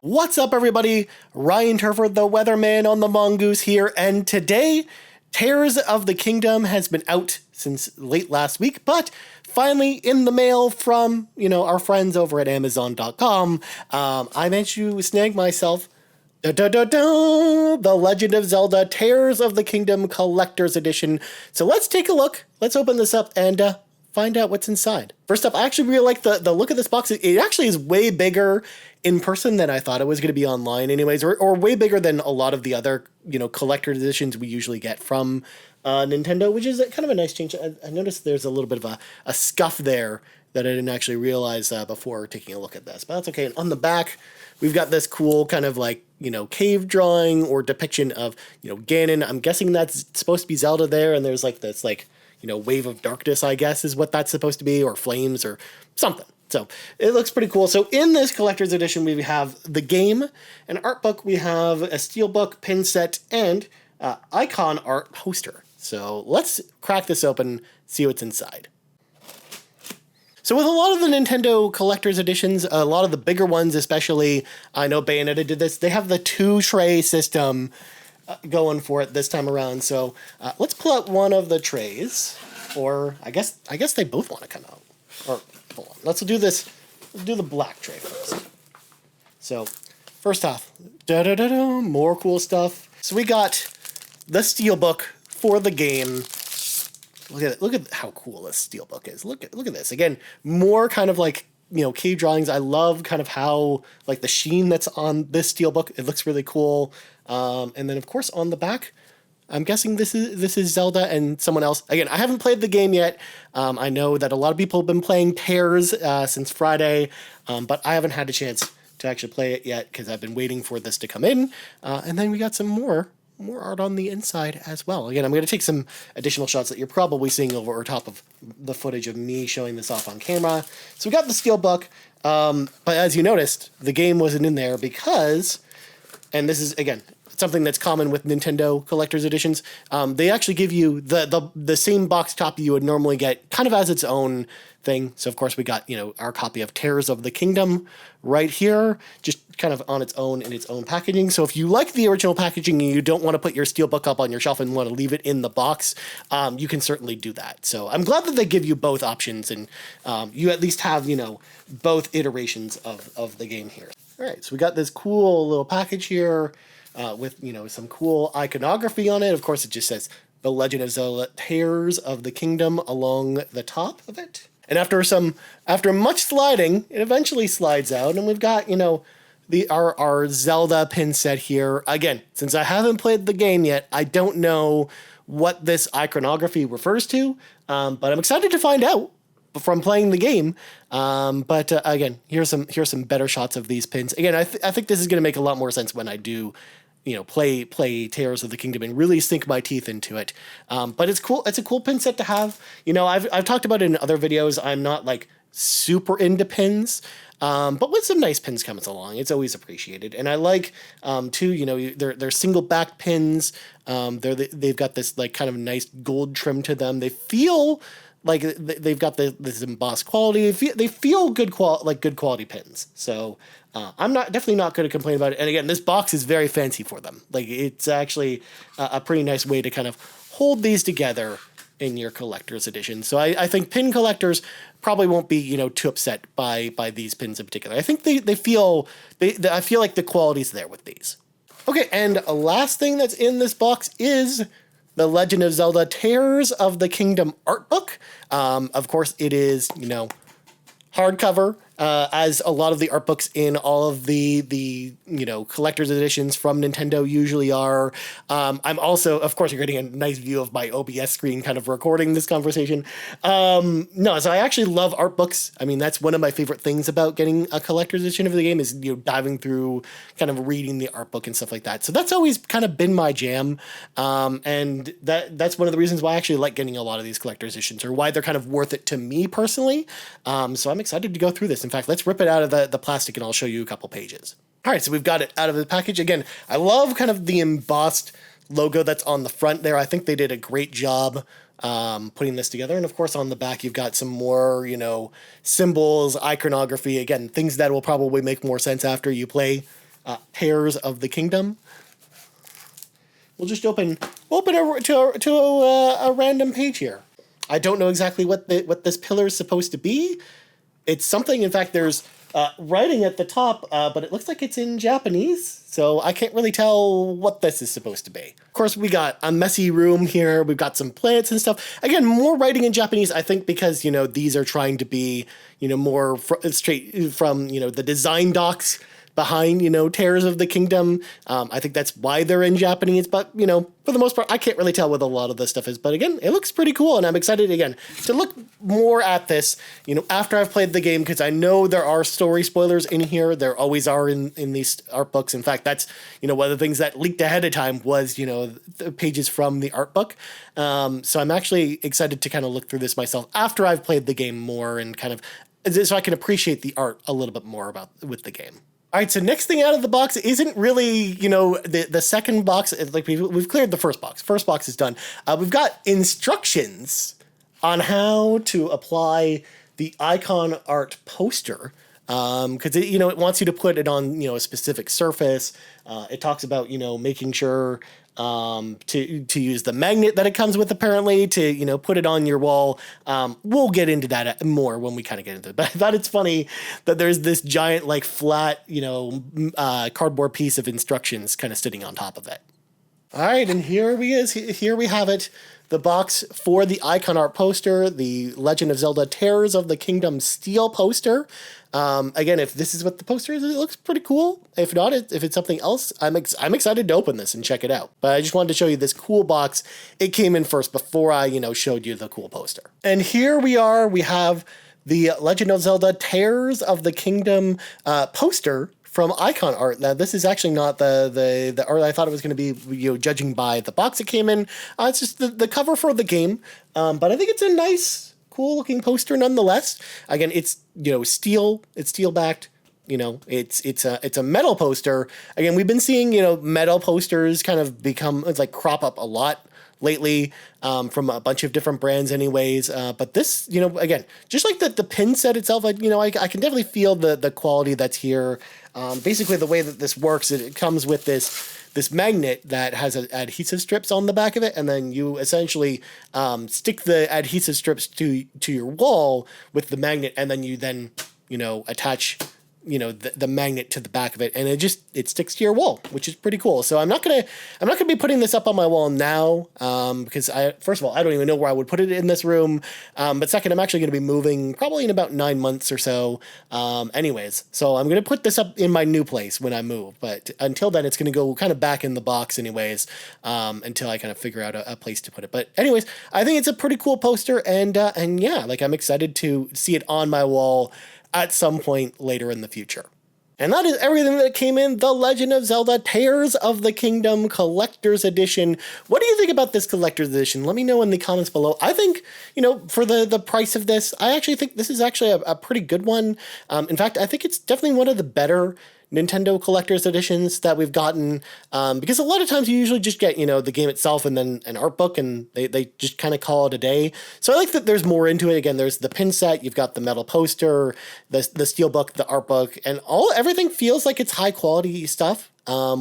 What's up, everybody? Ryan Turford, the weatherman on the Mongoose here, and today, Tears of the Kingdom has been out since late last week, but finally in the mail from, our friends over at Amazon.com, I managed to snag myself the Legend of Zelda Tears of the Kingdom Collector's Edition. So let's take a look. Let's open this up and find out what's inside. First up, I actually really like the look of this box. It actually is way bigger in person than I thought it was going to be online anyways, or way bigger than a lot of the other, collector's editions we usually get from Nintendo, which is kind of a nice change. I noticed there's a little bit of a scuff there that I didn't actually realize before taking a look at this, but that's okay. And on the back, we've got this cool kind of like, cave drawing or depiction of, Ganon. I'm guessing that's supposed to be Zelda there, and there's like this wave of darkness, I guess, is what that's supposed to be, or flames or something. So it looks pretty cool. So in this collector's edition, we have the game, an art book, we have a steelbook, pin set, and icon art poster. So let's crack this open, see what's inside. So with a lot of the Nintendo collector's editions, a lot of the bigger ones especially, I know Bayonetta did this, they have the 2-tray system going for it this time around. So let's pull out one of the trays, or I guess they both want to come out. Or hold on, let's do this. Let's do the black tray first. So first off, more cool stuff. So we got the steelbook for the game. Look at how cool this steelbook is. Look at this again. More kind of like cave drawings. I love kind of how like the sheen that's on this steelbook. It looks really cool. And then of course on the back, I'm guessing this is Zelda and someone else. Again, I haven't played the game yet. I know that a lot of people have been playing Tears since Friday, but I haven't had a chance to actually play it yet because I've been waiting for this to come in. And then we got some more art on the inside as well. Again, I'm going to take some additional shots that you're probably seeing over top of the footage of me showing this off on camera. So we got the steelbook, but as you noticed, the game wasn't in there because, and this is, again, something that's common with Nintendo collector's editions. They actually give you the same box copy you would normally get kind of as its own thing. So of course we got, our copy of Tears of the Kingdom right here, just kind of on its own in its own packaging. So if you like the original packaging and you don't want to put your steelbook up on your shelf and want to leave it in the box, you can certainly do that. So I'm glad that they give you both options and you at least have, both iterations of the game here. All right, so we got this cool little package here. With, some cool iconography on it. Of course, it just says The Legend of Zelda Tears of the Kingdom along the top of it. And after much sliding, it eventually slides out, and we've got, our Zelda pin set here. Again, since I haven't played the game yet, I don't know what this iconography refers to, but I'm excited to find out from playing the game. But again, here's some better shots of these pins. Again, I think this is going to make a lot more sense when I do, play Tears of the Kingdom and really sink my teeth into it. But it's cool. It's a cool pin set to have. I've talked about it in other videos. I'm not like super into pins, but with some nice pins comes along, it's always appreciated. And I like, too, they're single back pins. They've got this like kind of nice gold trim to them. They feel like they've got this embossed quality. They feel good quality pins. So I'm definitely not going to complain about it. And again, this box is very fancy for them. Like it's actually a pretty nice way to kind of hold these together in your collector's edition. So I think pin collectors probably won't be too upset by these pins in particular. I think I feel like the quality's there with these. Okay, and a last thing that's in this box is The Legend of Zelda Tears of the Kingdom art book. Of course, it is, hardcover, as a lot of the art books in all of the collector's editions from Nintendo usually are. I'm also, of course, you're getting a nice view of my OBS screen kind of recording this conversation. No, so I actually love art books. I mean, that's one of my favorite things about getting a collector's edition of the game is, diving through, kind of reading the art book and stuff like that. So that's always kind of been my jam. And that's one of the reasons why I actually like getting a lot of these collector's editions, or why they're kind of worth it to me personally. So I'm excited to go through this. In fact, let's rip it out of the plastic and I'll show you a couple pages. All right, so we've got it out of the package. Again, I love kind of the embossed logo that's on the front there. I think they did a great job putting this together. And of course, on the back, you've got some more, symbols, iconography, again, things that will probably make more sense after you play Tears of the Kingdom. We'll just open a random page here. I don't know exactly what this pillar is supposed to be. It's something, in fact, there's writing at the top, but it looks like it's in Japanese, so I can't really tell what this is supposed to be. Of course, we got a messy room here. We've got some plants and stuff. Again, more writing in Japanese, I think, because, these are trying to be, more straight from, the design docs behind, Tears of the Kingdom. I think that's why they're in Japanese, but, for the most part, I can't really tell what a lot of this stuff is. But again, it looks pretty cool, and I'm excited, again, to look more at this, after I've played the game, because I know there are story spoilers in here. There always are in these art books. In fact, that's, one of the things that leaked ahead of time was, the pages from the art book. So I'm actually excited to kind of look through this myself after I've played the game more and kind of, so I can appreciate the art a little bit more with the game. All right, so next thing out of the box isn't really, the second box. Like we've cleared the first box. First box is done. We've got instructions on how to apply the icon art poster, because it wants you to put it on a specific surface. It talks about making sure to use the magnet that it comes with, apparently, to put it on your wall. We'll get into that more when we kind of get into it, but I thought it's funny that there's this giant like flat cardboard piece of instructions kind of sitting on top of it. All right, and here we have it, the box for the icon art poster, the Legend of Zelda Tears of the Kingdom steel poster. Again, if this is what the poster is, it looks pretty cool. If not, if it's something else, I'm excited to open this and check it out. But I just wanted to show you this cool box. It came in first before I, showed you the cool poster. And here we are. We have the Legend of Zelda Tears of the Kingdom poster from icon art. Now, this is actually not the art I thought it was going to be, judging by the box it came in. It's just the cover for the game. But I think it's a nice, cool looking poster nonetheless. Again, it's, steel, it's steel backed. It's a metal poster. Again, we've been seeing, metal posters kind of crop up a lot lately, from a bunch of different brands anyways. But this, again, just like the pin set itself, I can definitely feel the quality that's here. Basically the way that this works, it comes with this magnet that has adhesive strips on the back of it, and then you essentially stick the adhesive strips to your wall with the magnet, and then you attach the magnet to the back of it, and it sticks to your wall, which is pretty cool. So I'm not gonna be putting this up on my wall now, because first of all, I don't even know where I would put it in this room, but second, I'm actually gonna be moving probably in about 9 months or so, anyways. So I'm gonna put this up in my new place when I move, but until then, it's gonna go kind of back in the box anyways, until I kind of figure out a place to put it. But anyways, I think it's a pretty cool poster, and yeah, I'm excited to see it on my wall at some point later in the future. And that is everything that came in the Legend of Zelda Tears of the Kingdom Collector's Edition. What do you think about this Collector's Edition? Let me know in the comments below. I think, for the price of this, I actually think this is actually a pretty good one. In fact, I think it's definitely one of the better Nintendo Collector's Editions that we've gotten, because a lot of times you usually just get, the game itself and then an art book, and they just kind of call it a day. So I like that there's more into it. Again, there's the pin set, you've got the metal poster, the steel book, the art book, and everything feels like it's high quality stuff,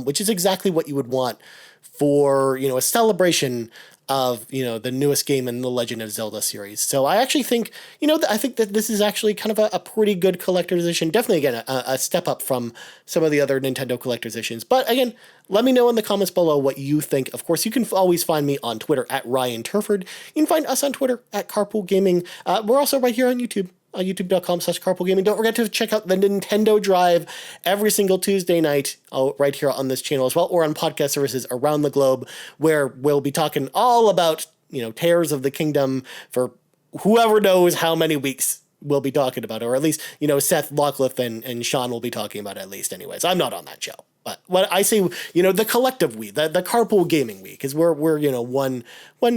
which is exactly what you would want for, a celebration of, the newest game in the Legend of Zelda series. So I actually think, I think that this is actually kind of a pretty good collector's edition. Definitely, again, a step up from some of the other Nintendo collector's editions. But again, let me know in the comments below what you think. Of course, you can always find me on Twitter at Ryan Turford. You can find us on Twitter at Carpool Gaming. We're also right here on YouTube. YouTube.com/carpoolgaming. Don't forget to check out the Nintendo Drive every single Tuesday night right here on this channel as well, or on podcast services around the globe, where we'll be talking all about, Tears of the Kingdom for whoever knows how many weeks we'll be talking about, or at least, Seth, Lockliff, and Sean will be talking about it at least anyways. I'm not on that show. But what I say, the collective we, the Carpool Gaming we, because we're one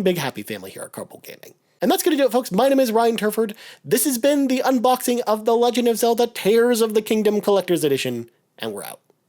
big happy family here at Carpool Gaming. And that's going to do it, folks. My name is Ryan Turford. This has been the unboxing of The Legend of Zelda Tears of the Kingdom Collector's Edition, and we're out.